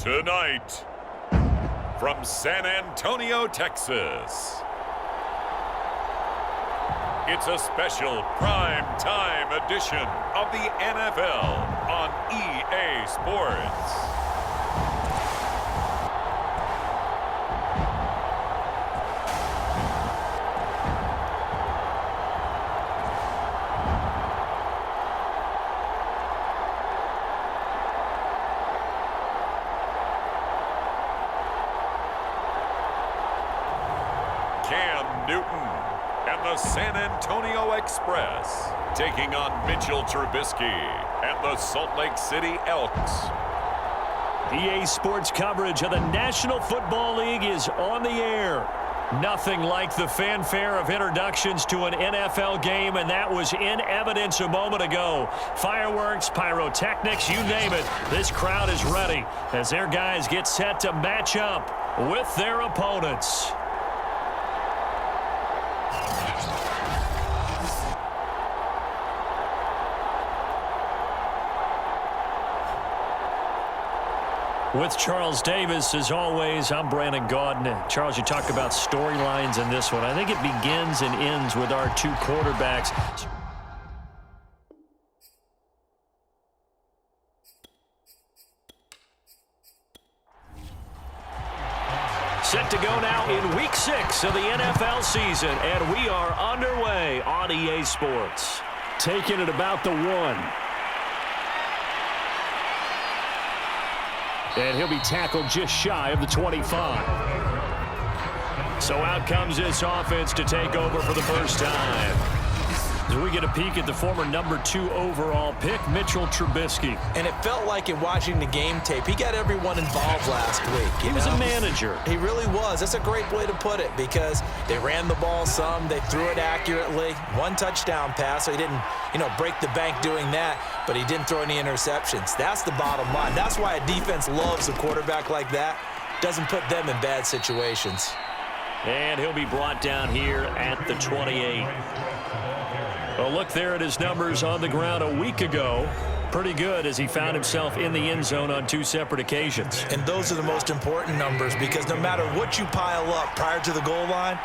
Tonight, from San Antonio, Texas, it's a special prime time edition of the NFL on EA Sports. Cam Newton and the San Antonio Express taking on Mitchell Trubisky and the Salt Lake City Elks. EA Sports coverage of the National Football League is on the air. Nothing like the fanfare of introductions to an NFL game, and that was in evidence a moment ago. Fireworks, pyrotechnics, you name it. This crowd is ready as their guys get set to match up with their opponents. With Charles Davis, as always, I'm Brandon Gaudin. Charles, you talk about storylines in this one. I think it begins and ends with our two quarterbacks. Set to go now in Week 6 of the NFL season, and we are underway on EA Sports. Taking it about the 1. And he'll be tackled just shy of the 25. So out comes this offense to take over for the first time. As we get a peek at the former #2 overall pick, Mitchell Trubisky. And it felt like in watching the game tape, he got everyone involved last week. He was a manager. He really was. That's a great way to put it because they ran the ball some, they threw it accurately. 1 touchdown pass, so he didn't, break the bank doing that, but he didn't throw any interceptions. That's the bottom line. That's why a defense loves a quarterback like that. Doesn't put them in bad situations. And he'll be brought down here at the 28. Well, look there at his numbers on the ground a week ago. Pretty good as he found himself in the end zone on 2 separate occasions. And those are the most important numbers because no matter what you pile up prior to the goal line,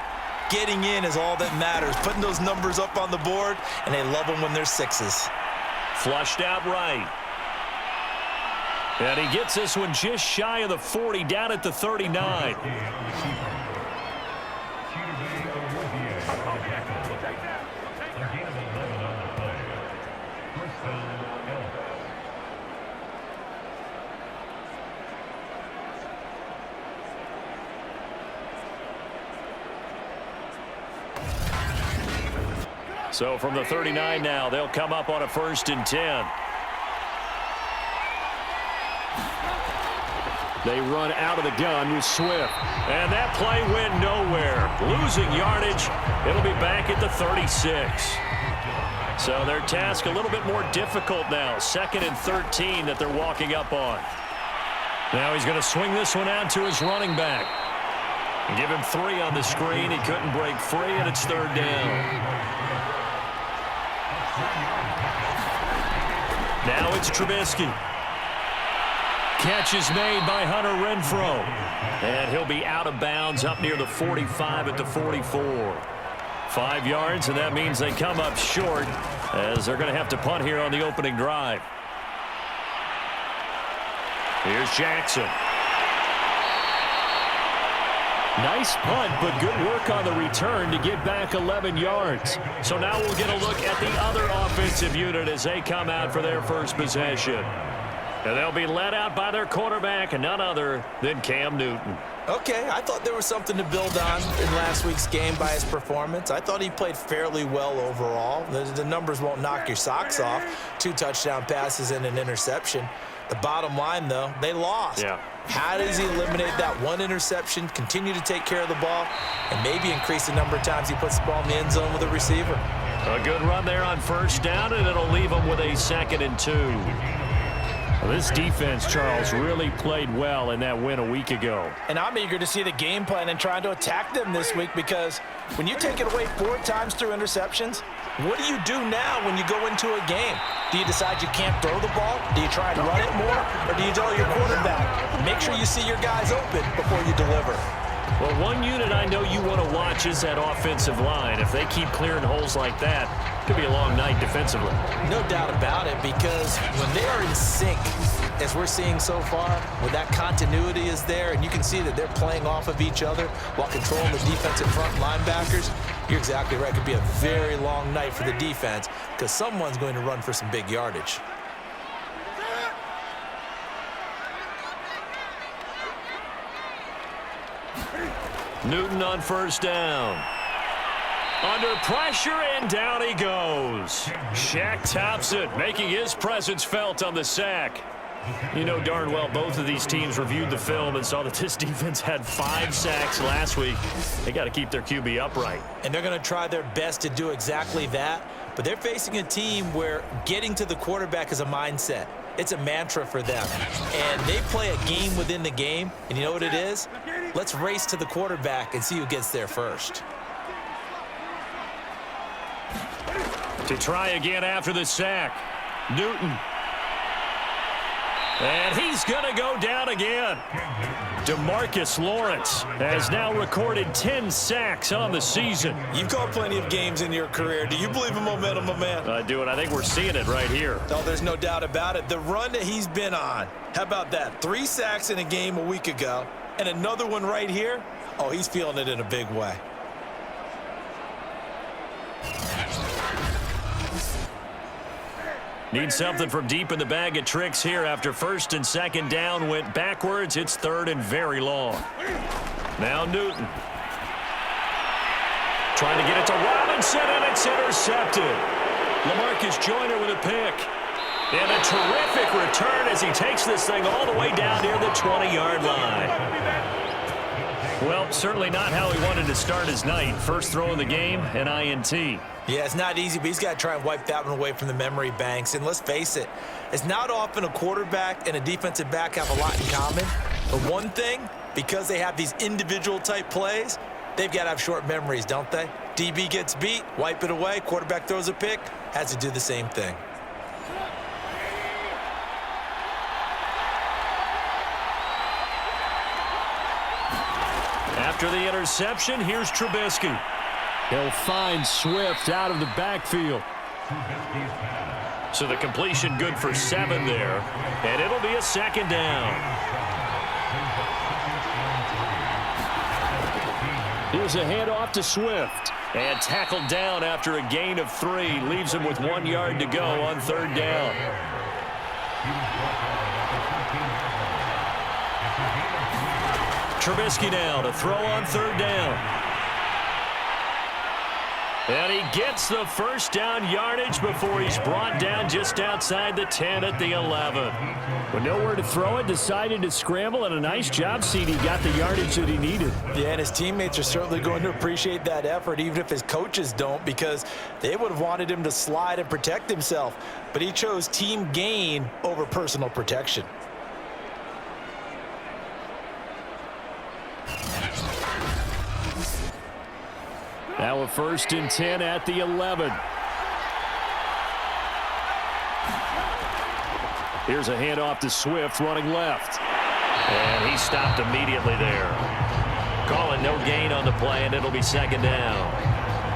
getting in is all that matters. Putting those numbers up on the board, and they love them when they're 6s. Flushed out right. And he gets this one just shy of the 40, down at the 39. So from the 39 now, they'll come up on a 1st and 10. They run out of the gun with Swift. And that play went nowhere. Losing yardage. It'll be back at the 36. So their task a little bit more difficult now. 2nd and 13 that they're walking up on. Now he's going to swing this one out to his running back. Give him 3 on the screen. He couldn't break free, and it's 3rd down. Now it's Trubisky. Catch is made by Hunter Renfrow. And he'll be out of bounds up near the 45 at the 44. 5 yards, and that means they come up short as they're going to have to punt here on the opening drive. Here's Jackson. Nice punt, but good work on the return to get back 11 yards. So now we'll get a look at the other offensive unit as they come out for their first possession. And they'll be led out by their quarterback, and none other than Cam Newton. Okay, I thought there was something to build on in last week's game by his performance. I thought he played fairly well overall. The numbers won't knock your socks off. 2 touchdown passes and an interception. The bottom line, though, they lost. Yeah. How does he eliminate that 1 interception, continue to take care of the ball, and maybe increase the number of times he puts the ball in the end zone with a receiver? A good run there on 1st down, and it'll leave him with a 2nd and 2. Well, this defense, Charles, really played well in that win a week ago. And I'm eager to see the game plan and trying to attack them this week, because when you take it away 4 times through interceptions, what do you do now when you go into a game? Do you decide you can't throw the ball? Do you try and run it more? Or do you tell your quarterback, make sure you see your guys open before you deliver? Well, one unit I know you want to watch is that offensive line. If they keep clearing holes like that, it could be a long night defensively. No doubt about it, because when they are in sync, as we're seeing so far, when that continuity is there and you can see that they're playing off of each other while controlling the defensive front linebackers, you're exactly right. It could be a very long night for the defense, because someone's going to run for some big yardage. Newton on first down. Under pressure, and down he goes. Shaq Thompson making his presence felt on the sack. You know darn well both of these teams reviewed the film and saw that this defense had 5 sacks last week. They got to keep their QB upright. And they're going to try their best to do exactly that, but they're facing a team where getting to the quarterback is a mindset. It's a mantra for them. And they play a game within the game, and you know what it is? Let's race to the quarterback and see who gets there first. To try again after the sack, Newton. And he's going to go down again. DeMarcus Lawrence has now recorded 10 sacks on the season. You've called plenty of games in your career. Do you believe in momentum, my man? I do, and I think we're seeing it right here. No, there's no doubt about it. The run that he's been on, how about that? 3 sacks in a game a week ago, and another one right here. Oh, he's feeling it in a big way. Need something from deep in the bag of tricks here after first and second down went backwards. It's third and very long. Now Newton. Trying to get it to Robinson, and it's intercepted. LaMarcus Joyner with a pick. And a terrific return as he takes this thing all the way down near the 20-yard line. Well, certainly not how he wanted to start his night. First throw of the game, an INT. Yeah, it's not easy, but he's got to try and wipe that one away from the memory banks. And let's face it, it's not often a quarterback and a defensive back have a lot in common. But one thing, because they have these individual type plays, they've got to have short memories, don't they? DB gets beat, wipe it away, quarterback throws a pick, has to do the same thing. After the interception, here's Trubisky. He'll find Swift out of the backfield. So the completion good for 7 there, and it'll be a second down. Here's a handoff to Swift. And tackled down after a gain of 3. Leaves him with 1 yard to go on third down. Trubisky now to throw on third down. And he gets the first down yardage before he's brought down just outside the 10 at the 11. With nowhere to throw it, decided to scramble, and a nice job, CD. Got the yardage that he needed. Yeah, and his teammates are certainly going to appreciate that effort, even if his coaches don't, because they would have wanted him to slide and protect himself. But he chose team gain over personal protection. Now a 1st and 10 at the 11. Here's a handoff to Swift running left. And he stopped immediately there. Calling no gain on the play, and it'll be second down.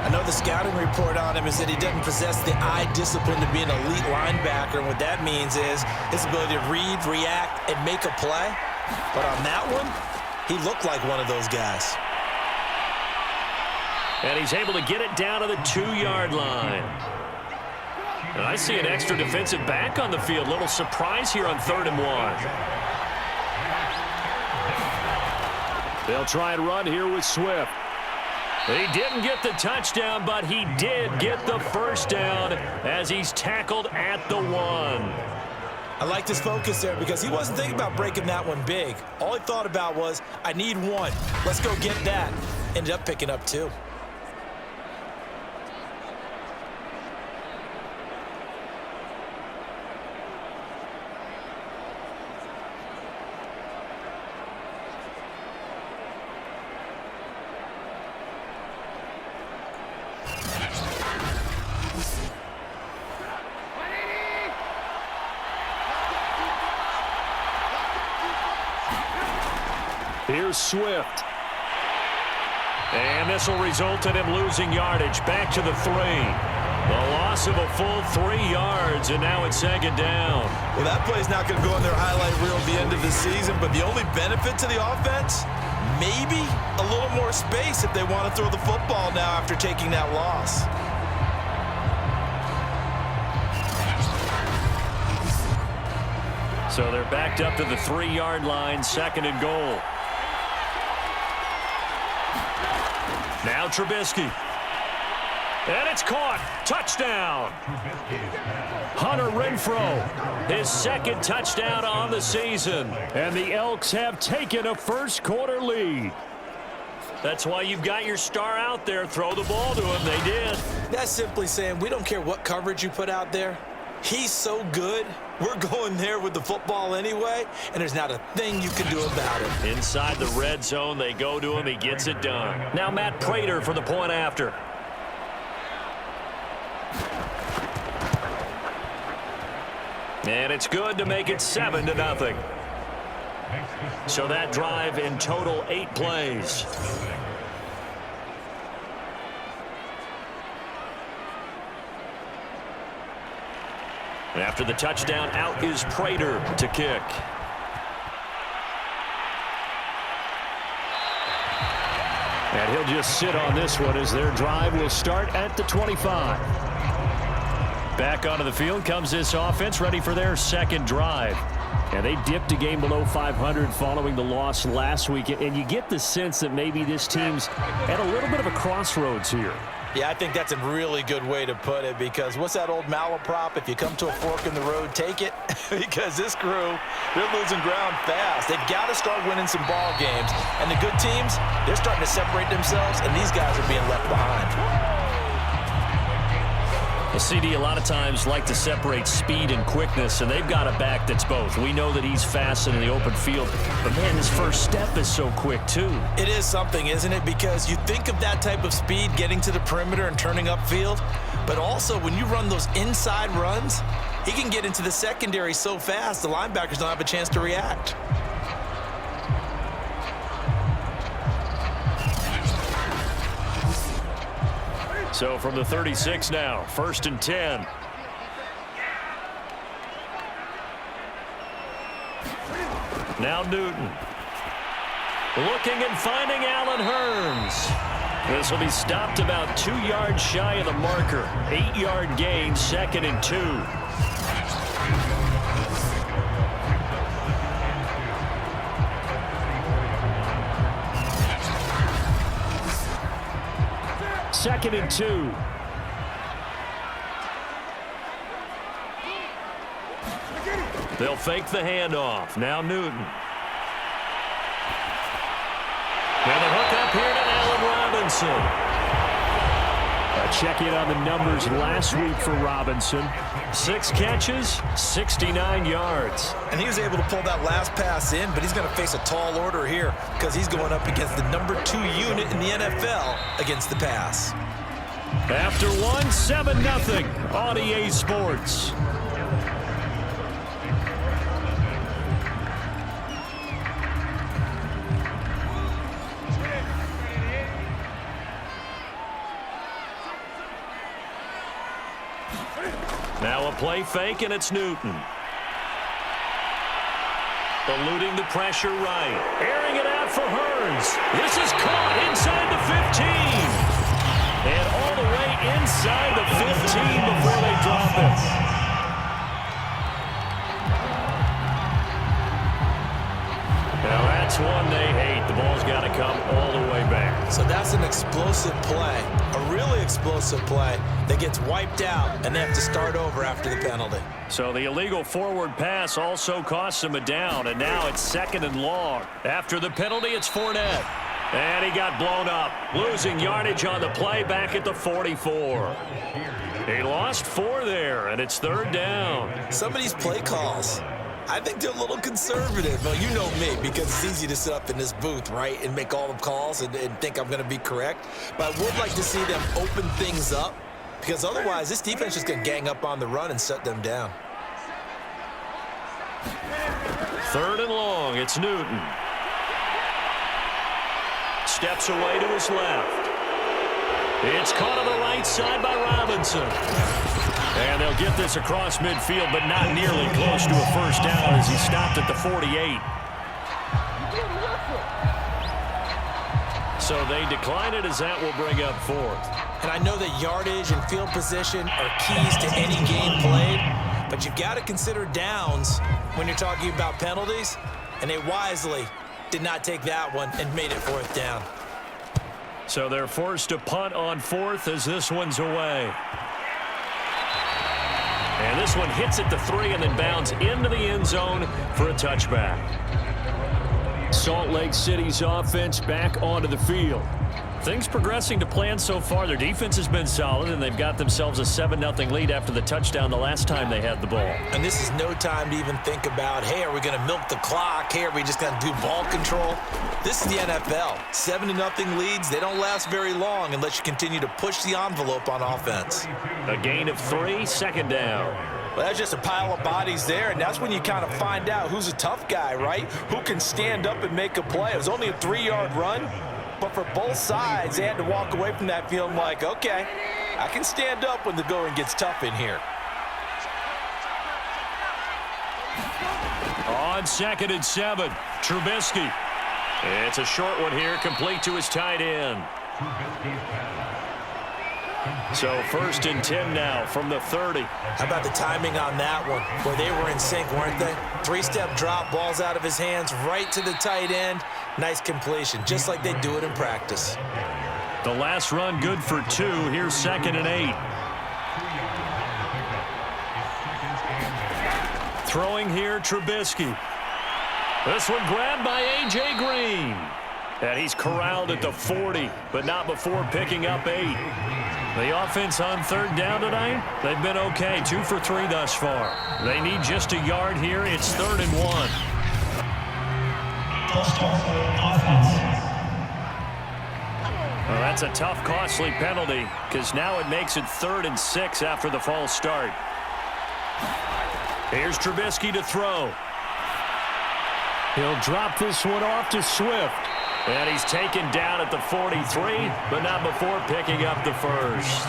I know the scouting report on him is that he doesn't possess the eye discipline to be an elite linebacker, and what that means is his ability to read, react, and make a play. But on that one, he looked like one of those guys. And he's able to get it down to the 2-yard line. And I see an extra defensive back on the field. Little surprise here on 3rd and 1. They'll try and run here with Swift. He didn't get the touchdown, but he did get the first down as he's tackled at the 1. I liked his focus there because he wasn't thinking about breaking that one big. All he thought about was, I need 1. Let's go get that. Ended up picking up 2. Here's Swift. And this will result in him losing yardage. Back to the 3. The loss of a full 3 yards, and now it's 2nd down. Well, that play's not going to go in their highlight reel at the end of the season, but the only benefit to the offense, maybe a little more space if they want to throw the football now after taking that loss. So they're backed up to the 3-yard line, 2nd and goal. Now Trubisky. And it's caught. Touchdown. Hunter Renfrow, his 2nd touchdown on the season. And the Elks have taken a first-quarter lead. That's why you've got your star out there. Throw the ball to him. They did. That's simply saying we don't care what coverage you put out there. He's so good, we're going there with the football anyway, and there's not a thing you can do about it. Inside the red zone, they go to him. He gets it done. Now Matt Prater for the point after. And it's good to make it 7-0. So that drive in total 8 plays. After the touchdown, out is Prater to kick. And he'll just sit on this one as their drive will start at the 25. Back onto the field comes this offense, ready for their 2nd drive. And they dipped a game below 500 following the loss last week. And you get the sense that maybe this team's at a little bit of a crossroads here. Yeah, I think that's a really good way to put it, because what's that old malaprop? If you come to a fork in the road, take it. Because this crew, they're losing ground fast. They've got to start winning some ball games. And the good teams, they're starting to separate themselves, and these guys are being left behind. The CD a lot of times like to separate speed and quickness, and they've got a back that's both. We know that he's fast in the open field, but man, his first step is so quick too. It is something, isn't it? Because you think of that type of speed getting to the perimeter and turning upfield, but also when you run those inside runs, he can get into the secondary so fast the linebackers don't have a chance to react. So from the 36 now, 1st and 10. Now Newton. Looking and finding Allen Hurns. This will be stopped about 2 yards shy of the marker. 8-yard gain, 2nd and 2. Second and 2. They'll fake the handoff. Now Newton. And the hook up here to Allen Robinson. A check in on the numbers last week for Robinson. 6 catches, 69 yards. And he was able to pull that last pass in, but he's going to face a tall order here because he's going up against the number 2 unit in the NFL against the pass. After 1, 7-0 on EA Sports. Now a play fake, and it's Newton. Eluding the pressure right. Airing it out for Hurns. This is caught inside the 15. And all the way inside the 15 before they drop it. Now that's one they hate. The ball's got to come all the way back. So that's an explosive play, a really explosive play that gets wiped out, and they have to start over after the penalty. So the illegal forward pass also costs him a down, and now it's 2nd and long. After the penalty, it's Fournette. And he got blown up, losing yardage on the play back at the 44. He lost 4 there, and it's 3rd down. Some of these play calls, I think they're a little conservative. Well, you know me, because it's easy to sit up in this booth, right, and make all the calls and think I'm going to be correct. But I would like to see them open things up because otherwise this defense is going to gang up on the run and shut them down. 3rd and long. It's Newton. Steps away to his left. It's caught on the right side by Robinson. And they'll get this across midfield, but not nearly close to a first down as he stopped at the 48. So they decline it as that will bring up 4th. And I know that yardage and field position are keys to any game played, but you've got to consider downs when you're talking about penalties, and they wisely did not take that one and made it 4th down. So they're forced to punt on 4th as this one's away. And this one hits at the 3 and then bounds into the end zone for a touchback. Salt Lake City's offense back onto the field. Things progressing to plan so far. Their defense has been solid, and they've got themselves a 7-0 lead after the touchdown the last time they had the ball. And this is no time to even think about, hey, are we going to milk the clock? Hey, are we just going to do ball control? This is the NFL. 7-0 leads, they don't last very long unless you continue to push the envelope on offense. A gain of 3, 2nd down. Well, that's just a pile of bodies there, and that's when you kind of find out who's a tough guy, right? Who can stand up and make a play. It was only a 3-yard run. But for both sides, they had to walk away from that feeling like, okay, I can stand up when the going gets tough in here. On 2nd and 7, Trubisky. It's a short one here, complete to his tight end. So 1st and 10 now from the 30. How about the timing on that one? Where they were in sync, weren't they? 3-step drop, balls out of his hands, right to the tight end. Nice completion, just like they do it in practice. The last run good for 2. Here's 2nd and 8. Throwing here, Trubisky. This one grabbed by A.J. Green. And he's corralled at the 40, but not before picking up 8. The offense on 3rd down tonight, they've been okay. 2 for 3 thus far. They need just a yard here. It's 3rd and 1. Well, that's a tough, costly penalty because now it makes it 3rd and 6 after the false start. Here's Trubisky to throw. He'll drop this one off to Swift. And he's taken down at the 43, but not before picking up the 1st.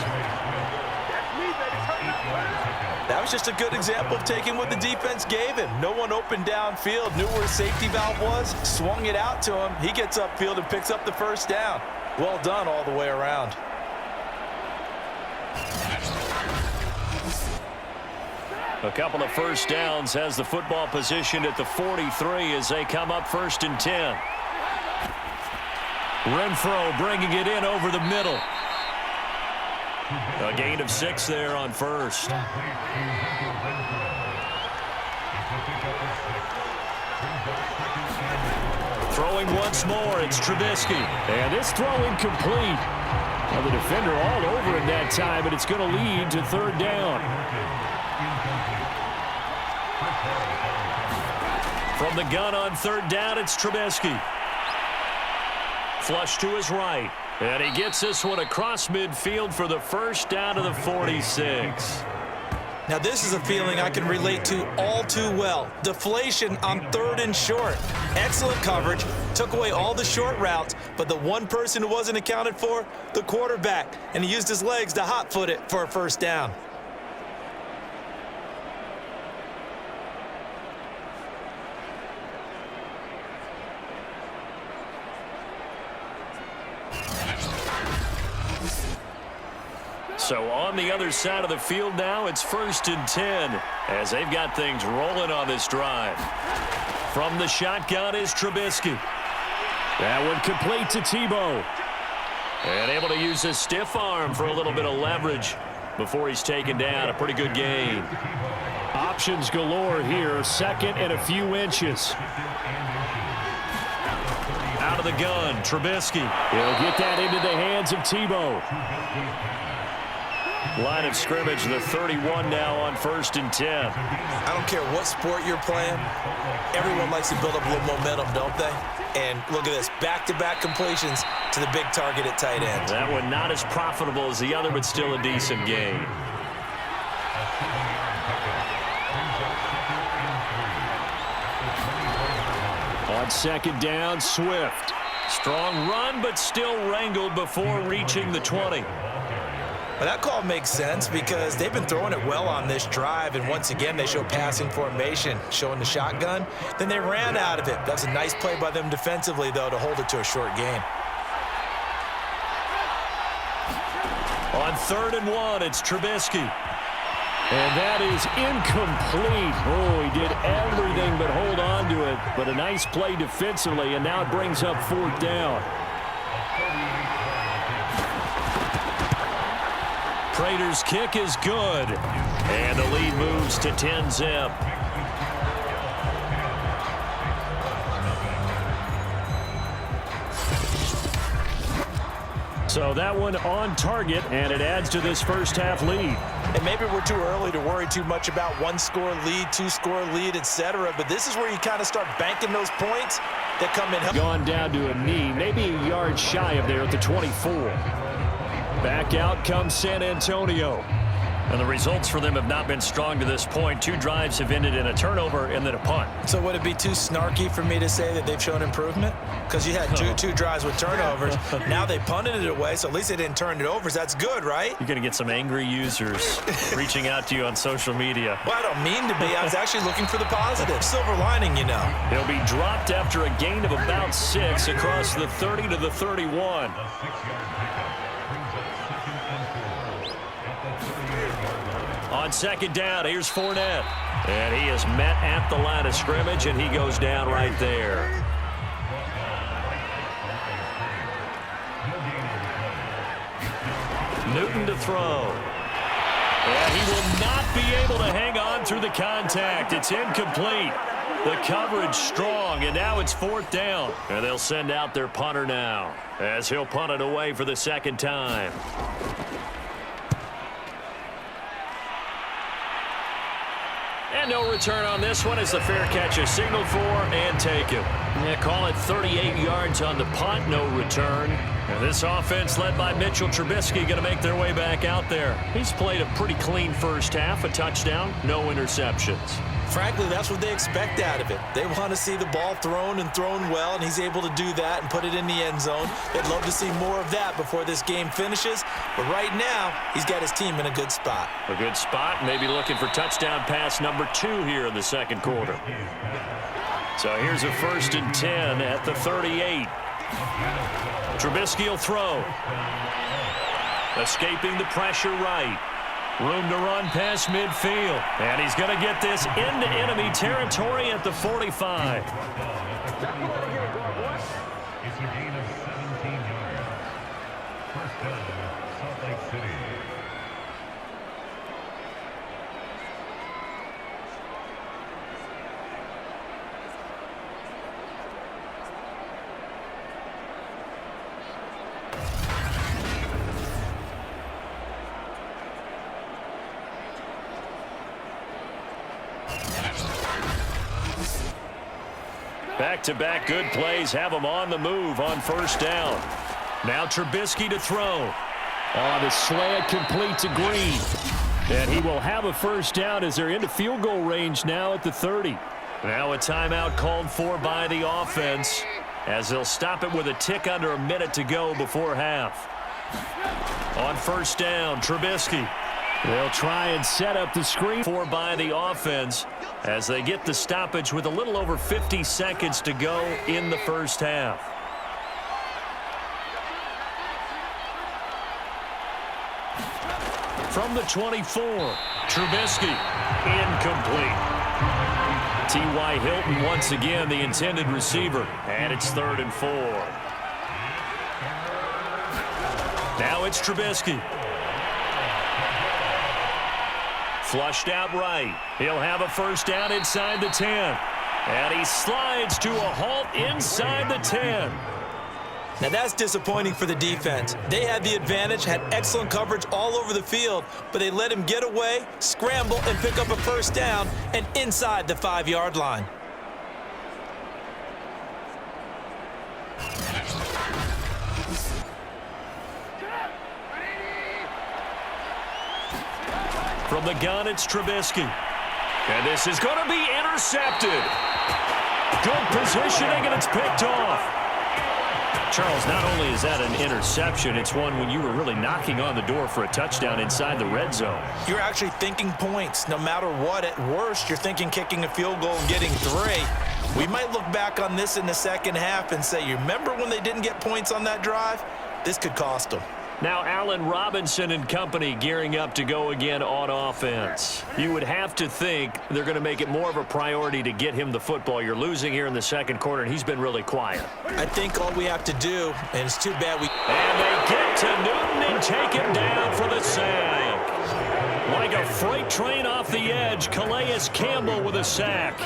That was just a good example of taking what the defense gave him. No one open downfield, knew where his safety valve was, swung it out to him. He gets upfield and picks up the 1st down. Well done all the way around. A couple of 1st downs has the football positioned at the 43 as they come up 1st and 10. Renfro bringing it in over the middle. A gain of 6 there on 1st. Throwing once more, it's Trubisky. And this throw incomplete. Well, the defender all over him that time, but it's going to lead to 3rd down. From the gun on 3rd down, it's Trubisky. Flush to his right. And he gets this one across midfield for the 1st down to the 46. Now this is a feeling I can relate to all too well. Deflation on 3rd and short. Excellent coverage. Took away all the short routes, but the one person who wasn't accounted for, the quarterback. And he used his legs to hot-foot it for a 1st down. So on the other side of the field now, it's 1st and 10 as they've got things rolling on this drive. From the shotgun is Trubisky. That one complete to Tebow. And able to use his stiff arm for a little bit of leverage before he's taken down. A pretty good gain. Options galore here. 2nd and a few inches. Out of the gun, Trubisky. He'll get that into the hands of Tebow. Line of scrimmage, the 31 now on 1st and 10. I don't care what sport you're playing. Everyone likes to build up a little momentum, don't they? And look at this, back-to-back completions to the big target at tight end. That one not as profitable as the other, but still a decent gain. On 2nd down, Swift. Strong run, but still wrangled before reaching the 20. Well, that call makes sense because they've been throwing it well on this drive, and once again, they show passing formation, showing the shotgun. Then they ran out of it. That's a nice play by them defensively, though, to hold it to a short game. On 3rd and 1, it's Trubisky. And that is incomplete. Oh, he did everything but hold on to it. But a nice play defensively, and now it brings up 4th down. Prater's kick is good. And the lead moves to 10-zip. So that one on target, and it adds to this first half lead. And maybe we're too early to worry too much about 1-score lead, 2-score lead, etc. But this is where you kind of start banking those points that come in. Gone down to a knee, maybe a yard shy of there at the 24. Back out comes San Antonio. And the results for them have not been strong to this point. 2 drives have ended in a turnover and then a punt. So would it be too snarky for me to say that they've shown improvement? Because you had two drives with turnovers. Now they punted it away, so at least they didn't turn it over. So that's good, right? You're going to get some angry users reaching out to you on social media. Well, I don't mean to be. I was actually looking for the positive. Silver lining, you know. He'll be dropped after a gain of about 6 across the 30 to the 31. On 2nd down, here's Fournette. And he is met at the line of scrimmage, and he goes down right there. Newton to throw. And he will not be able to hang on through the contact. It's incomplete. The coverage strong, and now it's 4th down. And they'll send out their punter now as he'll punt it away for the 2nd time. And no return on this one as the fair catch is signaled for and taken. Yeah, call it 38 yards on the punt, no return. And this offense led by Mitchell Trubisky going to make their way back out there. He's played a pretty clean first half, a touchdown, no interceptions. Frankly, that's what they expect out of it. They want to see the ball thrown and thrown well, and he's able to do that and put it in the end zone. They'd love to see more of that before this game finishes. But right now, he's got his team in a good spot. A good spot, maybe looking for touchdown pass number 2 here in the 2nd quarter. So here's a 1st and 10 at the 38. Trubisky will throw. Escaping the pressure right. Room to run past midfield. And he's going to get this into enemy territory at the 45. It's a gain of 17 yards. First down, Salt Lake City. Back-to-back good plays have him on the move on 1st down. Now Trubisky to throw. On the slant, complete to Green. And he will have a 1st down as they're into field goal range now at the 30. Now a timeout called for by the offense as they'll stop it with a tick under a minute to go before half. On 1st down, Trubisky. They'll try and set up the screen. For by the offense as they get the stoppage with a little over 50 seconds to go in the first half. From the 24, Trubisky, incomplete. T.Y. Hilton once again the intended receiver, and it's 3rd and 4. Now it's Trubisky. Flushed out right. He'll have a 1st down inside the 10. And he slides to a halt inside the 10. Now that's disappointing for the defense. They had the advantage, had excellent coverage all over the field, but they let him get away, scramble, and pick up a first down and inside the 5-yard line. From the gun, it's Trubisky. And this is going to be intercepted. Good positioning, and it's picked off. Charles, not only is that an interception, it's one when you were really knocking on the door for a touchdown inside the red zone. You're actually thinking points. No matter what, at worst, you're thinking kicking a field goal and getting 3. We might look back on this in the second half and say, you remember when they didn't get points on that drive? This could cost them. Now Allen Robinson and company gearing up to go again on offense. You would have to think they're going to make it more of a priority to get him the football. You're losing here in the second quarter, and he's been really quiet. I think all we have to do, and it's too bad we... And they get to Newton and take him down for the sack. Like a freight train off the edge, Calais Campbell with a sack.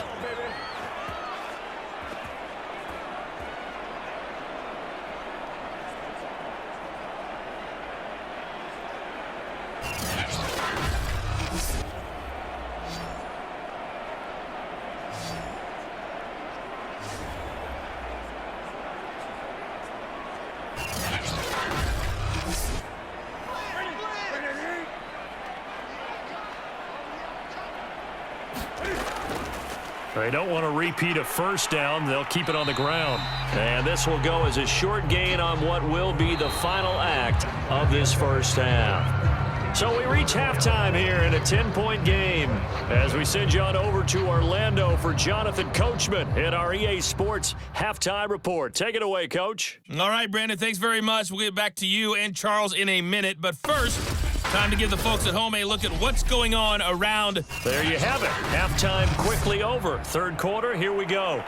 They don't want to repeat a first down. They'll keep it on the ground. And this will go as a short gain on what will be the final act of this first half. So we reach halftime here in a 10-point game as we send you on over to Orlando for Jonathan Coachman in our EA Sports Halftime Report. Take it away, Coach. All right, Brandon, thanks very much. We'll get back to you and Charles in a minute. But first, time to give the folks at home a look at what's going on around. There you have it. Halftime quickly over. Third quarter, here we go.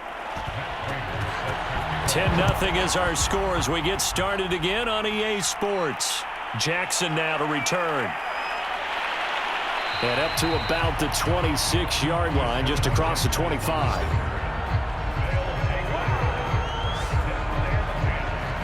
10-0 is our score as we get started again on EA Sports. Jackson now to return. And up to about the 26-yard line, just across the 25.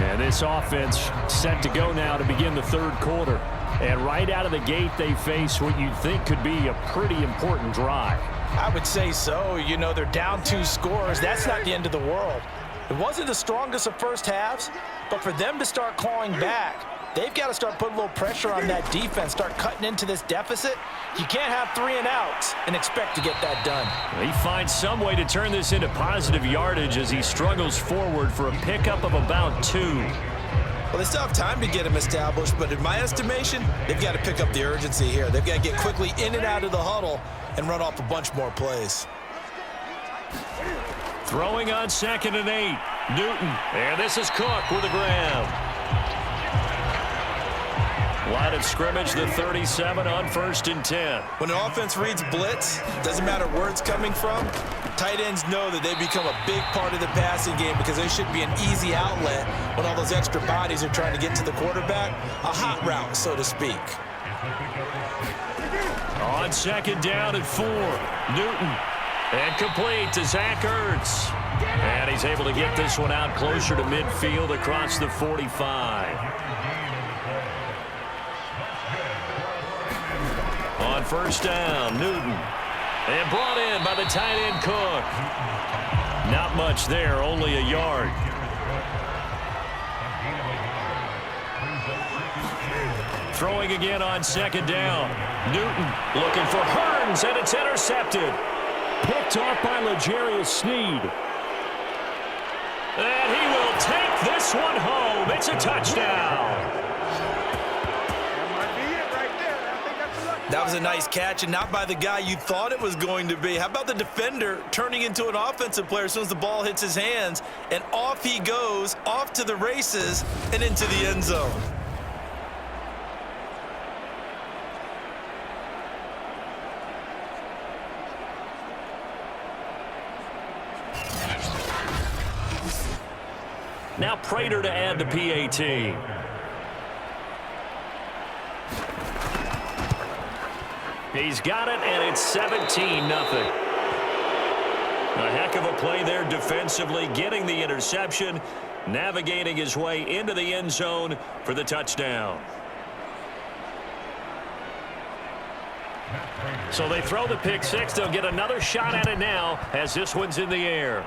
And this offense set to go now to begin the third quarter. And right out of the gate, they face what you think could be a pretty important drive. I would say so. You know, they're down 2 scores. That's not the end of the world. It wasn't the strongest of first halves, but for them to start clawing back, they've got to start putting a little pressure on that defense, start cutting into this deficit. You can't have 3 and outs and expect to get that done. He finds some way to turn this into positive yardage as he struggles forward for a pickup of about 2. Well, they still have time to get him established, but in my estimation, they've got to pick up the urgency here. They've got to get quickly in and out of the huddle and run off a bunch more plays. Throwing on 2nd and 8. Newton. And this is Cook with a grab. Line of scrimmage, the 37 on 1st and 10. When an offense reads blitz, doesn't matter where it's coming from, tight ends know that they become a big part of the passing game because they should be an easy outlet when all those extra bodies are trying to get to the quarterback. A hot route, so to speak. On 2nd down and 4. Newton. And complete to Zach Ertz. And he's able to get this one out closer to midfield across the 45. On 1st down, Newton. And brought in by the tight end Cook. Not much there, only a yard. Throwing again on 2nd down. Newton looking for Hearns, and it's intercepted. Picked off by L'Jarius Sneed. And he will take this one home. It's a touchdown. That was a nice catch, and not by the guy you thought it was going to be. How about the defender turning into an offensive player as soon as the ball hits his hands, and off he goes, off to the races, and into the end zone. Now Prater to add the PAT. He's got it, and it's 17-0. A heck of a play there defensively, getting the interception. navigating his way into the end zone for the touchdown. So they throw the pick six. They'll get another shot at it now as this one's in the air.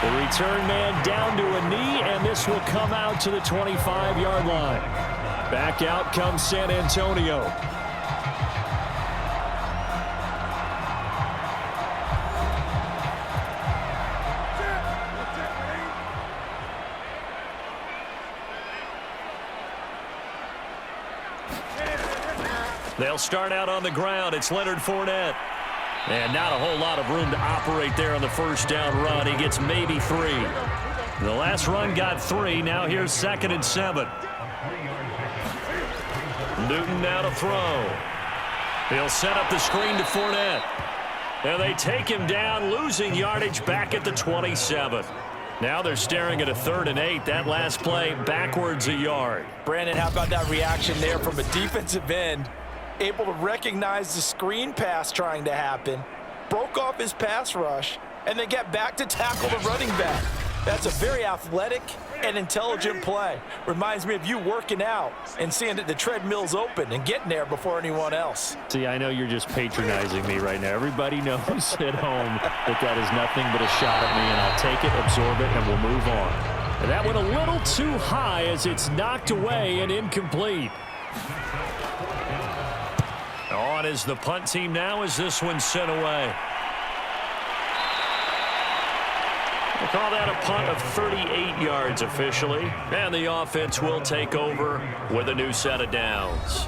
The return man down to a knee, and this will come out to the 25-yard line. Back out comes San Antonio. They'll start out on the ground. It's Leonard Fournette. And not a whole lot of room to operate there on the first down run. He gets maybe 3. The last run got 3. Now here's 2nd and 7. Newton now to throw. He'll set up the screen to Fournette. And they take him down, losing yardage back at the 27. Now they're staring at a 3rd and 8. That last play backwards a yard. Brandon, how about that reaction there from a defensive end? Able to recognize the screen pass trying to happen, broke off his pass rush, and then get back to tackle the running back. That's a very athletic and intelligent play. Reminds me of you working out and seeing that the treadmill's open and getting there before anyone else. See, I know you're just patronizing me right now. Everybody knows at home that is nothing but a shot at me, and I'll take it, absorb it, and we'll move on. And that went a little too high as it's knocked away and incomplete. On is the punt team now as this one's sent away. We'll call that a punt of 38 yards officially. And the offense will take over with a new set of downs.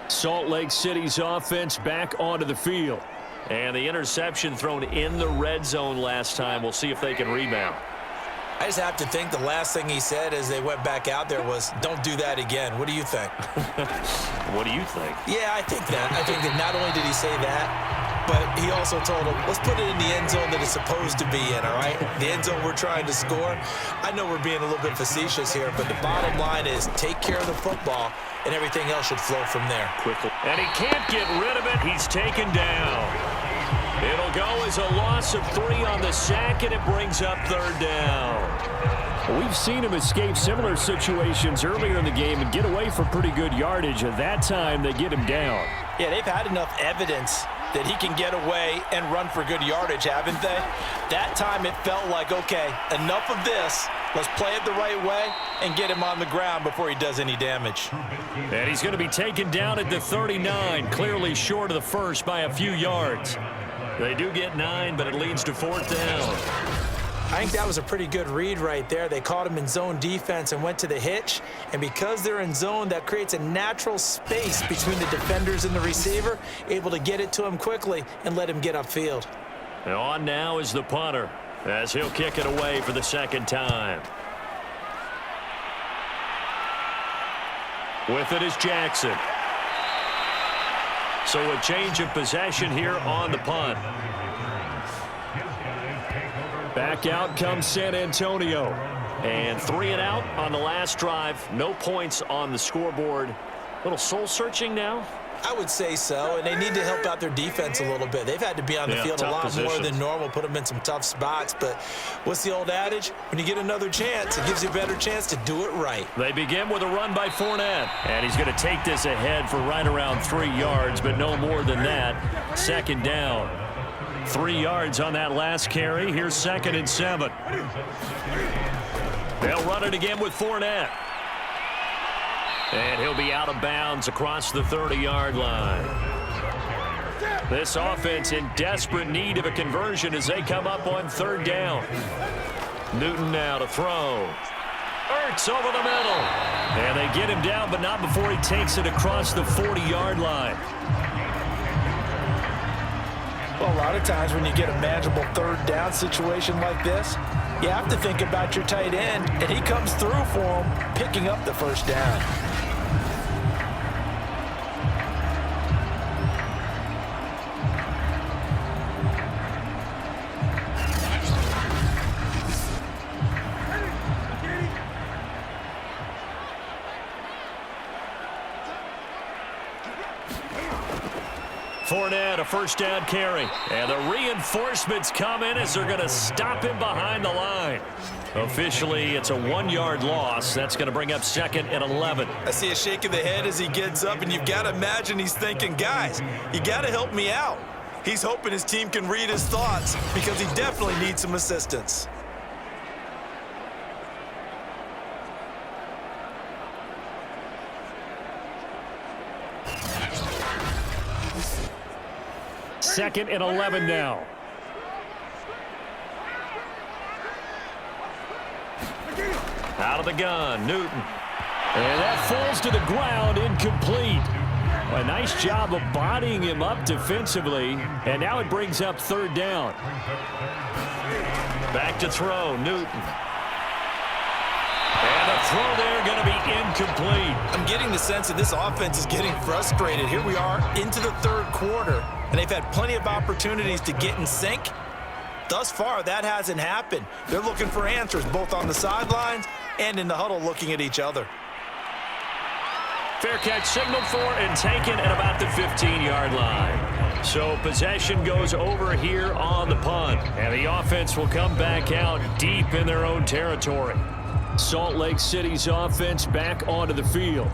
Salt Lake City's offense back onto the field. And the interception thrown in the red zone last time. We'll see if they can rebound. I just have to think the last thing he said as they went back out there was, don't do that again. What do you think? What do you think? Yeah, I think that. I think that not only did he say that, but he also told him, let's put it in the end zone that it's supposed to be in, all right? The end zone we're trying to score. I know we're being a little bit facetious here, but the bottom line is take care of the football, and everything else should flow from there. Quickly. And he can't get rid of it. He's taken down. It'll go as a loss of 3 on the sack, and it brings up 3rd down. We've seen him escape similar situations earlier in the game and get away for pretty good yardage. At that time, they get him down. Yeah, they've had enough evidence that he can get away and run for good yardage, haven't they? That time it felt like, okay, enough of this. Let's play it the right way and get him on the ground before he does any damage. And he's going to be taken down at the 39, clearly short of the first by a few yards. They do get 9, but it leads to 4th down. I think that was a pretty good read right there. They caught him in zone defense and went to the hitch. And because they're in zone, that creates a natural space between the defenders and the receiver, able to get it to him quickly and let him get upfield. And on now is the punter as he'll kick it away for the 2nd time. With it is Jackson. So a change of possession here on the punt. Back out comes San Antonio. And 3 and out on the last drive. No points on the scoreboard. Little soul searching now. I would say so, and they need to help out their defense a little bit. They've had to be on the field a lot more than normal, put them in some tough spots. But what's the old adage? When you get another chance, it gives you a better chance to do it right. They begin with a run by Fournette. And he's going to take this ahead for right around 3 yards, but no more than that. 2nd down. 3 yards on that last carry. Here's 2nd and 7. They'll run it again with Fournette. And he'll be out of bounds across the 30-yard line. This offense in desperate need of a conversion as they come up on 3rd down. Newton now to throw. Elks over the middle. And they get him down, but not before he takes it across the 40-yard line. Well, a lot of times when you get a manageable 3rd down situation like this, you have to think about your tight end, and he comes through for him, picking up the 1st down. Fournette, a first down carry. And the reinforcements come in as they're going to stop him behind the line. Officially, it's a 1-yard loss. That's going to bring up 2nd and 11. I see a shake of the head as he gets up, and you've got to imagine he's thinking, guys, you got to help me out. He's hoping his team can read his thoughts because he definitely needs some assistance. Second and 11 now. Out of the gun, Newton. And that falls to the ground, incomplete. A nice job of bodying him up defensively, and now it brings up 3rd down. Back to throw, Newton. And the throw there going to be incomplete. I'm getting the sense that this offense is getting frustrated. Here we are into the 3rd quarter, and they've had plenty of opportunities to get in sync. Thus far, that hasn't happened. They're looking for answers, both on the sidelines and in the huddle looking at each other. Fair catch signaled for and taken at about the 15-yard line. So possession goes over here on the punt, and the offense will come back out deep in their own territory. Salt Lake City's offense back onto the field.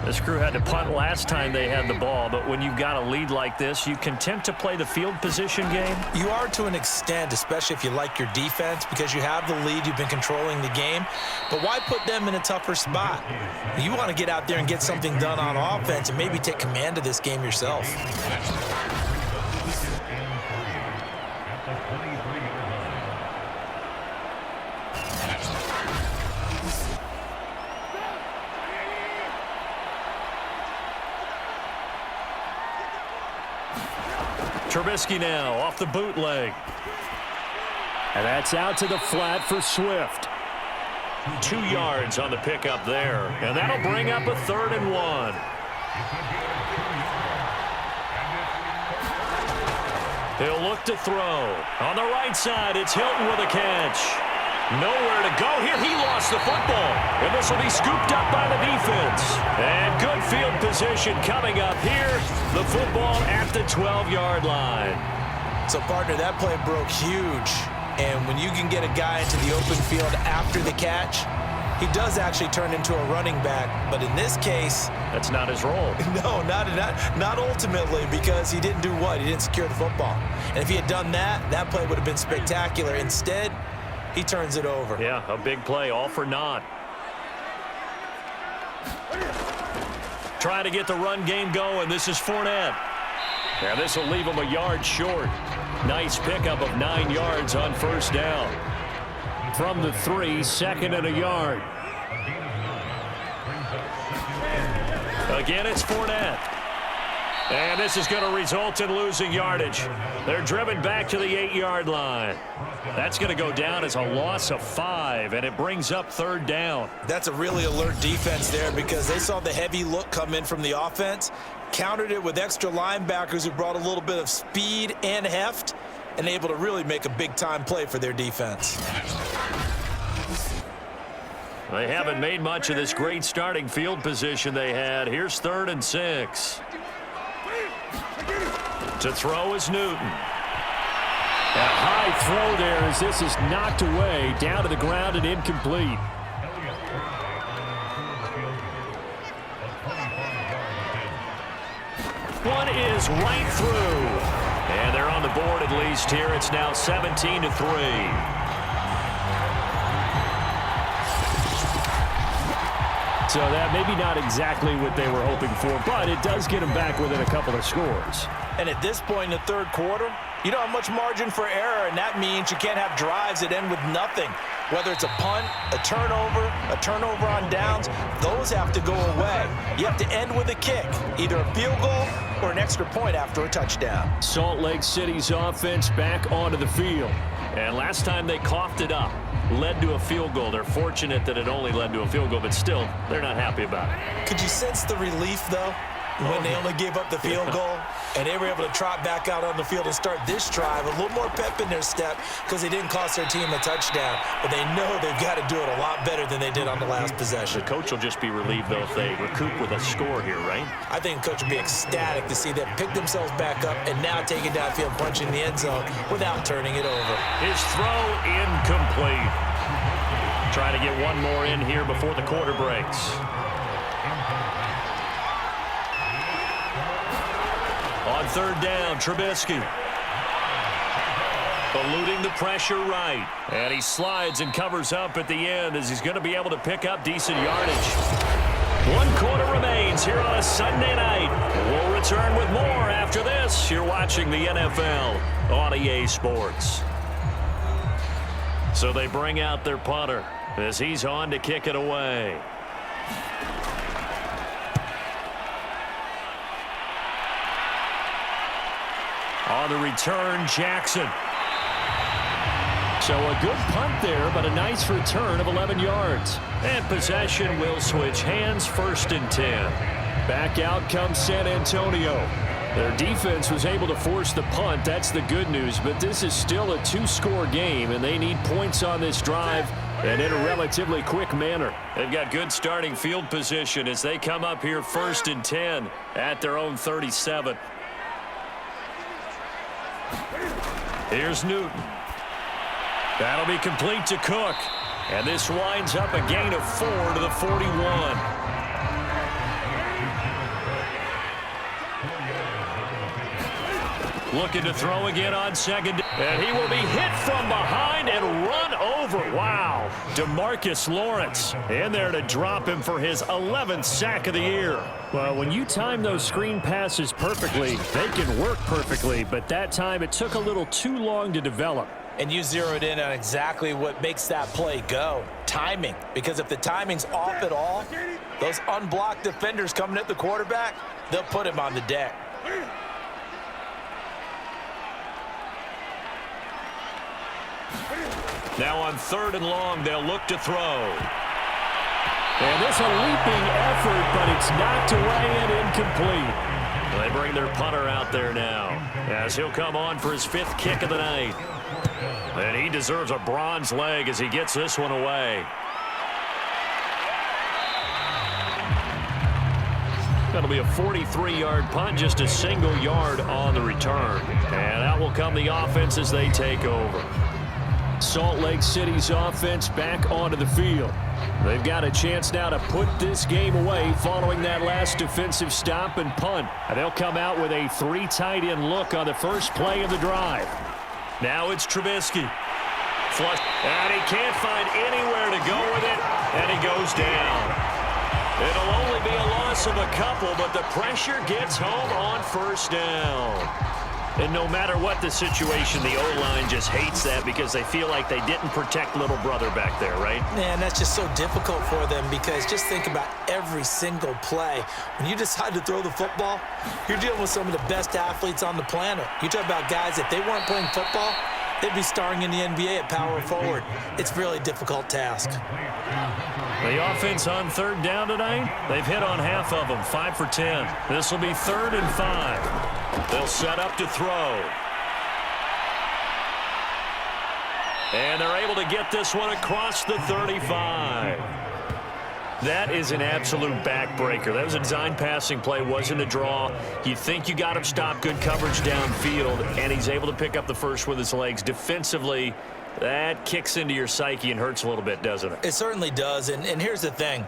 This crew had to punt last time they had the ball, but when you've got a lead like this, you content to play the field position game? You are to an extent, especially if you like your defense, because you have the lead, you've been controlling the game. But why put them in a tougher spot? You want to get out there and get something done on offense and maybe take command of this game yourself. Trubisky now off the bootleg. And that's out to the flat for Swift. 2 yards on the pickup there. And that'll bring up a 3rd and 1. He'll look to throw. On the right side, it's Hilton with a catch. Nowhere to go here. He lost the football. And this will be scooped up by the defense. And good field position coming up here. The football at the 12-yard line. So, partner, that play broke huge. And when you can get a guy into the open field after the catch, he does actually turn into a running back. But in this case, that's not his role. No, not ultimately, because he didn't do what? He didn't secure the football. And if he had done that, that play would have been spectacular. Instead, he turns it over. Yeah, a big play, all for naught. Trying to get the run game going. This is Fournette. And this will leave him a yard short. Nice pickup of 9 yards on 1st down. From the 3, 2nd and a yard. Again, it's Fournette. And this is going to result in losing yardage. They're driven back to the 8-yard line. That's going to go down as a loss of 5, and it brings up 3rd down. That's a really alert defense there because they saw the heavy look come in from the offense, countered it with extra linebackers who brought a little bit of speed and heft, and able to really make a big-time play for their defense. They haven't made much of this great starting field position they had. Here's 3rd and 6. To throw is Newton. A high throw there as this is knocked away, down to the ground and incomplete. One is right through. And they're on the board at least here. It's now 17-3. So that maybe not exactly what they were hoping for, but it does get them back within a couple of scores. And at this point in the 3rd quarter, you don't have much margin for error, and that means you can't have drives that end with nothing. Whether it's a punt, a turnover on downs, those have to go away. You have to end with a kick, either a field goal or an extra point after a touchdown. Salt Lake City's offense back onto the field. And last time they coughed it up, led to a field goal. They're fortunate that it only led to a field goal, but still, they're not happy about it. Could you sense the relief, though? when they only gave up the field goal, and they were able to trot back out on the field and start this drive, a little more pep in their step because they didn't cost their team a touchdown. But they know they've got to do it a lot better than they did on the last possession. The coach will just be relieved, though, if they recoup with a score here, right? I think the coach will be ecstatic to see them pick themselves back up and now take it downfield, punching the end zone without turning it over. His throw incomplete. Trying to get one more in here before the quarter breaks. On third down, Trubisky. Eluding the pressure right. And he slides and covers up at the end as he's going to be able to pick up decent yardage. 1 quarter remains here on a Sunday night. We'll return with more after this. You're watching the NFL on EA Sports. So they bring out their punter as he's on to kick it away. On the return, Jackson. So a good punt there, but a nice return of 11 yards. And possession will switch hands, 1st and 10. Back out comes San Antonio. Their defense was able to force the punt. That's the good news, but this is still a 2-score game, and they need points on this drive and in a relatively quick manner. They've got good starting field position as they come up here 1st and 10 at their own 37. Here's Newton. That'll be complete to Cook. And this winds up a gain of 4 to the 41. Looking to throw again on second. And he will be hit from behind and run over. Wow. DeMarcus Lawrence in there to drop him for his 11th sack of the year. Well, when you time those screen passes perfectly, they can work perfectly. But that time it took a little too long to develop. And you zeroed in on exactly what makes that play go. Timing. Because if the timing's off at all, those unblocked defenders coming at the quarterback, they'll put him on the deck. Now on 3rd and long, they'll look to throw. And it's a leaping effort, but it's knocked away and incomplete. They bring their punter out there now as he'll come on for his 5th kick of the night. And he deserves a bronze leg as he gets this one away. That'll be a 43-yard punt, just a single yard on the return. And out will come the offense as they take over. Salt Lake City's offense back onto the field. They've got a chance now to put this game away following that last defensive stop and punt. They'll come out with a 3 tight end look on the first play of the drive. Now it's Trubisky. Flush. And he can't find anywhere to go with it, and he goes down. It'll only be a loss of a couple, but the pressure gets home on 1st down. And no matter what the situation, the O-line just hates that because they feel like they didn't protect little brother back there, right? Man, that's just so difficult for them because just think about every single play. When you decide to throw the football, you're dealing with some of the best athletes on the planet. You talk about guys, if they weren't playing football, they'd be starring in the NBA at power forward. It's a really difficult task. The offense on 3rd down tonight, they've hit on half of them, 5 for 10. This will be 3rd and 5. They'll set up to throw. And they're able to get this one across the 35. That is an absolute backbreaker. That was a design passing play, wasn't a draw. You think you got him stopped, good coverage downfield, and he's able to pick up the first with his legs. Defensively, that kicks into your psyche and hurts a little bit, doesn't it? It certainly does, and here's the thing.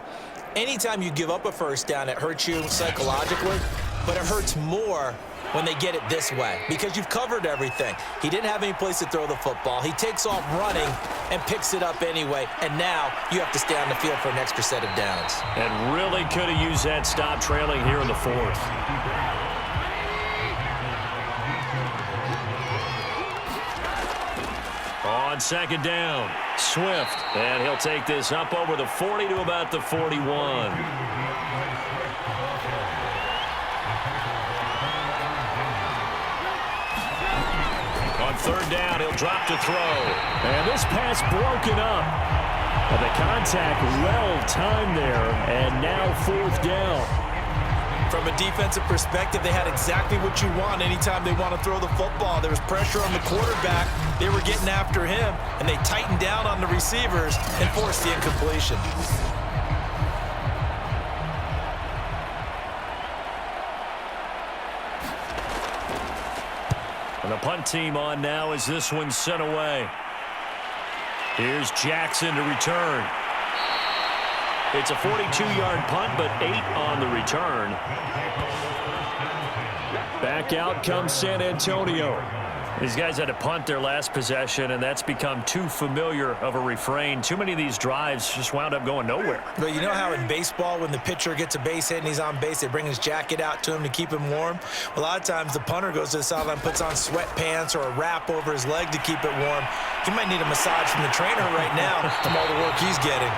Anytime you give up a 1st down, it hurts you psychologically, but it hurts more when they get it this way because you've covered everything. He didn't have any place to throw the football. He takes off running and picks it up anyway, and now you have to stay on the field for an extra set of downs. And really could have used that stop trailing here in the 4th. On 2nd down, Swift, and he'll take this up over the 40 to about the 41. On 3rd down, he'll drop to throw. And this pass broken up. And the contact well timed there, and now 4th down. From a defensive perspective, they had exactly what you want anytime they want to throw the football. There was pressure on the quarterback. They were getting after him, and they tightened down on the receivers and forced the incompletion. And the punt team on now as this one's sent away. Here's Jackson to return. It's a 42-yard punt, but 8 on the return. Back out comes San Antonio. These guys had to punt their last possession, and that's become too familiar of a refrain. Too many of these drives just wound up going nowhere. But you know how in baseball, when the pitcher gets a base hit and he's on base, they bring his jacket out to him to keep him warm? A lot of times the punter goes to the sideline, puts on sweatpants or a wrap over his leg to keep it warm. He might need a massage from the trainer right now from all the work he's getting.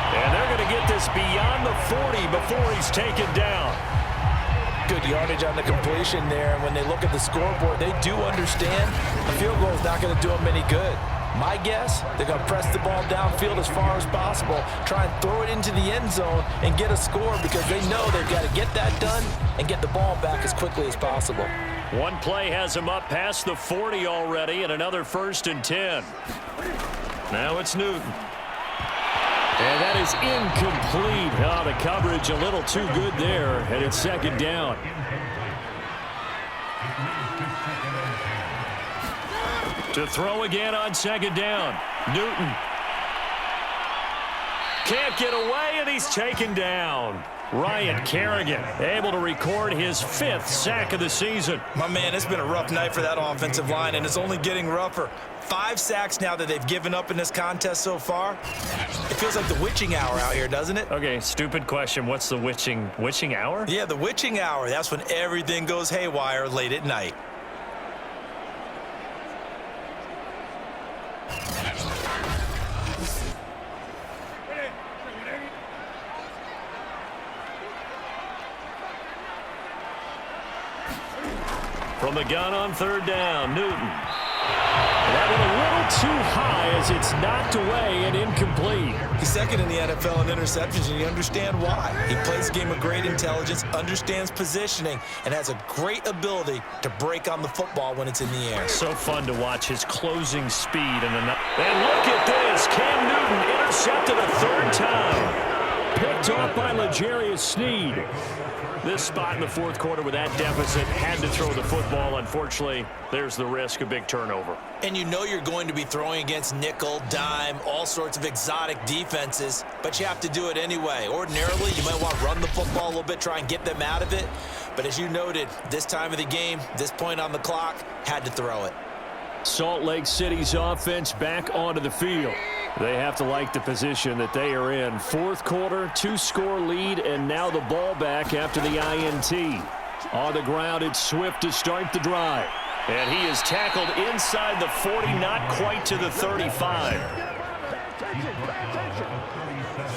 And they're going to get this beyond the 40 before he's taken down. Good yardage on the completion there, and when they look at the scoreboard, they do understand a field goal is not going to do them any good. My guess, they're going to press the ball downfield as far as possible, try and throw it into the end zone and get a score because they know they've got to get that done and get the ball back as quickly as possible. One play has them up past the 40 already, and another 1st and 10. Now it's Newton. And that is incomplete. Oh, the coverage a little too good there, and it's 2nd down. To throw again on 2nd down. Newton. Can't get away, and he's taken down. Ryan Kerrigan able to record his 5th sack of the season. My man, it's been a rough night for that offensive line, and it's only getting rougher. 5 sacks now that they've given up in this contest so far. It feels like the witching hour out here, doesn't it? Okay, stupid question. What's the witching hour? Yeah, the witching hour. That's when everything goes haywire late at night. From the gun on 3rd down, Newton. That one a little too high as it's knocked away and incomplete. He's 2nd in the NFL in interceptions, and you understand why. He plays a game of great intelligence, understands positioning, and has a great ability to break on the football when it's in the air. So fun to watch his closing speed. And look at this. Cam Newton intercepted a 3rd time. Picked off by L'Jarius Sneed. This spot in the 4th quarter with that deficit, had to throw the football. Unfortunately, there's the risk of big turnover. And you know you're going to be throwing against nickel, dime, all sorts of exotic defenses, but you have to do it anyway. Ordinarily, you might want to run the football a little bit, try and get them out of it. But as you noted, this time of the game, this point on the clock, had to throw it. Salt Lake City's offense back onto the field. They have to like the position that they are in. 4th quarter, 2-score lead, and now the ball back after the INT. On the ground, it's Swift to start the drive. And he is tackled inside the 40, not quite to the 35.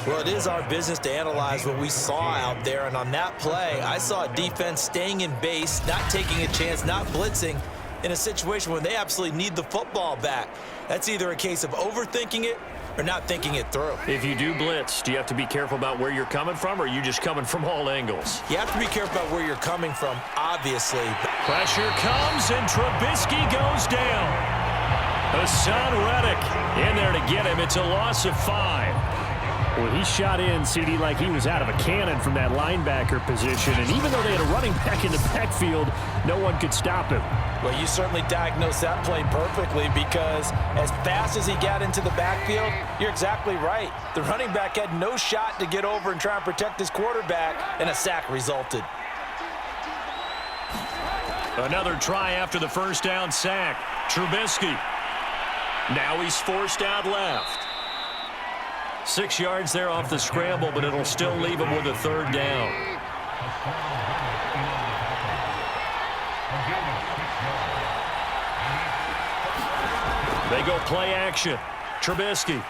Well, it is our business to analyze what we saw out there, and on that play, I saw a defense staying in base, not taking a chance, not blitzing, in a situation where they absolutely need the football back. That's either a case of overthinking it or not thinking it through. If you do blitz, do you have to be careful about where you're coming from, or are you just coming from all angles? You have to be careful about where you're coming from, obviously. Pressure comes, and Trubisky goes down. Hassan Reddick in there to get him. It's a loss of 5. Well, he shot in, CD, like he was out of a cannon from that linebacker position. And even though they had a running back in the backfield, no one could stop him. Well, you certainly diagnosed that play perfectly, because as fast as he got into the backfield, you're exactly right. The running back had no shot to get over and try and protect his quarterback, and a sack resulted. Another try after the 1st down sack. Trubisky. Now he's forced out left. 6 yards there off the scramble, but it'll still leave him with a 3rd down. They go play action. Trubisky.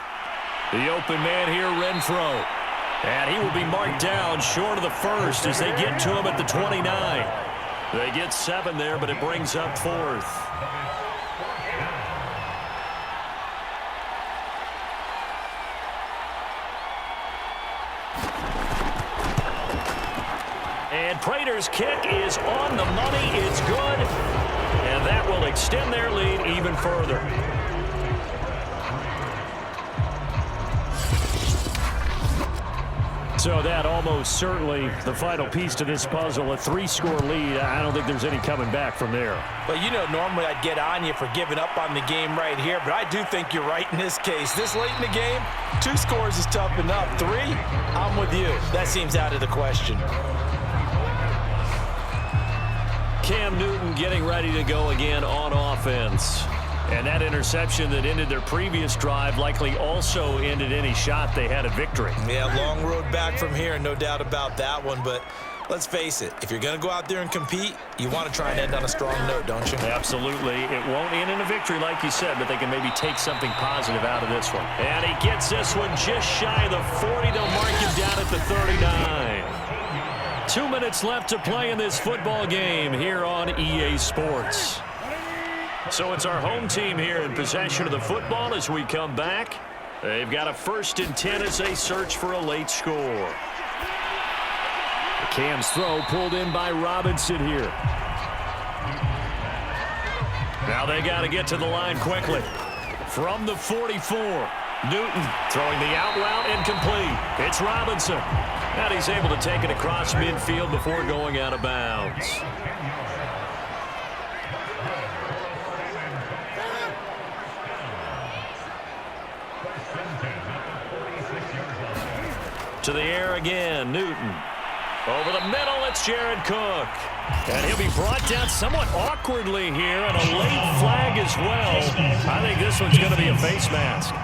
The open man here, Renfro. And he will be marked down short of the 1st as they get to him at the 29. They get 7 there, but it brings up 4th. And Prater's kick is on the money. It's good. And that will extend their lead even further. So that almost certainly the final piece to this puzzle, a 3-score lead. I don't think there's any coming back from there. Well, you know, normally I'd get on you for giving up on the game right here, but I do think you're right in this case. This late in the game, 2 scores is tough enough. 3, I'm with you. That seems out of the question. Cam Newton getting ready to go again on offense. And that interception that ended their previous drive likely also ended any shot they had at victory. Yeah, long road back from here, no doubt about that one. But let's face it, if you're going to go out there and compete, you want to try and end on a strong note, don't you? Absolutely. It won't end in a victory like you said, but they can maybe take something positive out of this one. And he gets this one just shy of the 40. They'll mark him down at the 39. 2 minutes left to play in this football game here on EA Sports. So it's our home team here in possession of the football as we come back. They've got a 1st and 10 as they search for a late score. Cam's throw pulled in by Robinson here. Now they got to get to the line quickly. From the 44, Newton throwing the out route incomplete. It's Robinson. And he's able to take it across midfield before going out of bounds. To the air again, Newton. Over the middle, it's Jared Cook. And he'll be brought down somewhat awkwardly here, and a late flag as well. I think this one's going to be a face mask.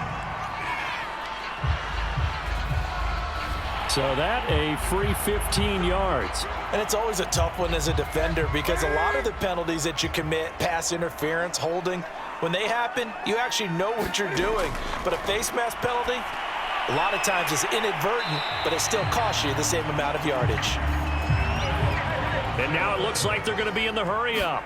So that a free 15 yards. And it's always a tough one as a defender because a lot of the penalties that you commit, pass interference, holding, when they happen, you actually know what you're doing. But a face mask penalty, a lot of times it's inadvertent, but it still costs you the same amount of yardage. And now it looks like they're going to be in the hurry-up.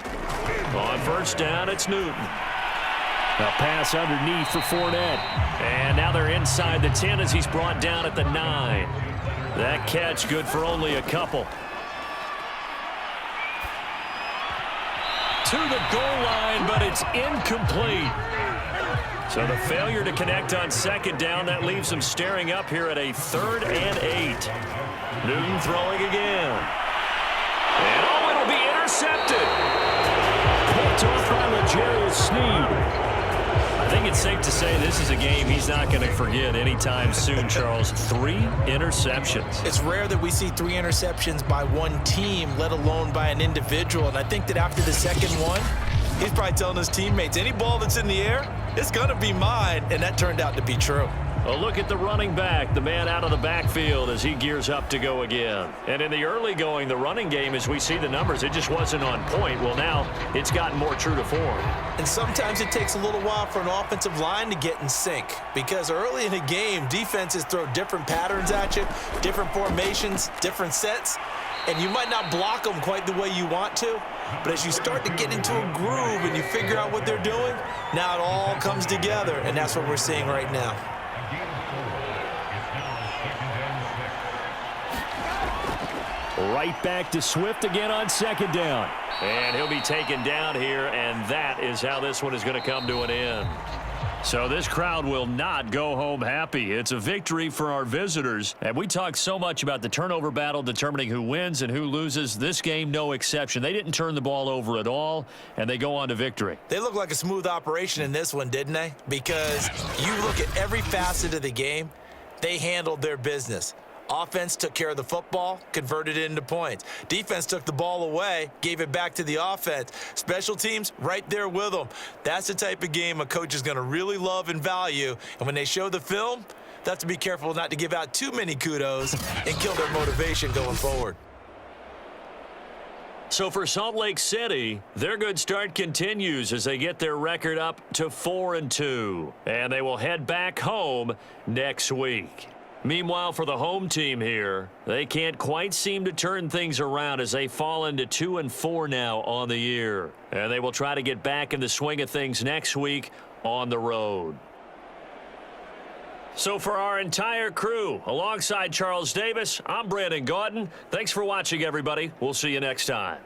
On 1st down, it's Newton. A pass underneath for Fournette. And now they're inside the 10 as he's brought down at the 9. That catch good for only a couple. To the goal line, but it's incomplete. So the failure to connect on 2nd down, that leaves them staring up here at a 3rd and 8. Newton throwing again. And oh, it'll be intercepted. Picked off by L'Jarius Sneed. I think it's safe to say this is a game he's not going to forget anytime soon, Charles. 3 interceptions. It's rare that we see 3 interceptions by one team, let alone by an individual. And I think that after the 2nd one, he's probably telling his teammates, any ball that's in the air, it's going to be mine. And that turned out to be true. A look at the running back, the man out of the backfield as he gears up to go again. And in the early going, the running game, as we see the numbers, it just wasn't on point. Well, now it's gotten more true to form. And sometimes it takes a little while for an offensive line to get in sync because early in the game, defenses throw different patterns at you, different formations, different sets, and you might not block them quite the way you want to. But as you start to get into a groove and you figure out what they're doing, now it all comes together, and that's what we're seeing right now. Right back to Swift again on 2nd down. And he'll be taken down here, and that is how this one is going to come to an end. So this crowd will not go home happy. It's a victory for our visitors. And we talk so much about the turnover battle determining who wins and who loses. This game, no exception. They didn't turn the ball over at all, and they go on to victory. They look like a smooth operation in this one, didn't they? Because you look at every facet of the game, they handled their business. Offense took care of the football, converted it into points. Defense took the ball away, gave it back to the offense. Special teams, right there with them. That's the type of game a coach is going to really love and value. And when they show the film, they have to be careful not to give out too many kudos and kill their motivation going forward. So for Salt Lake City, their good start continues as they get their record up to 4-2. And they will head back home next week. Meanwhile, for the home team here, they can't quite seem to turn things around as they fall into 2-4 now on the year. And they will try to get back in the swing of things next week on the road. So for our entire crew, alongside Charles Davis, I'm Brandon Gaudin. Thanks for watching, everybody. We'll see you next time.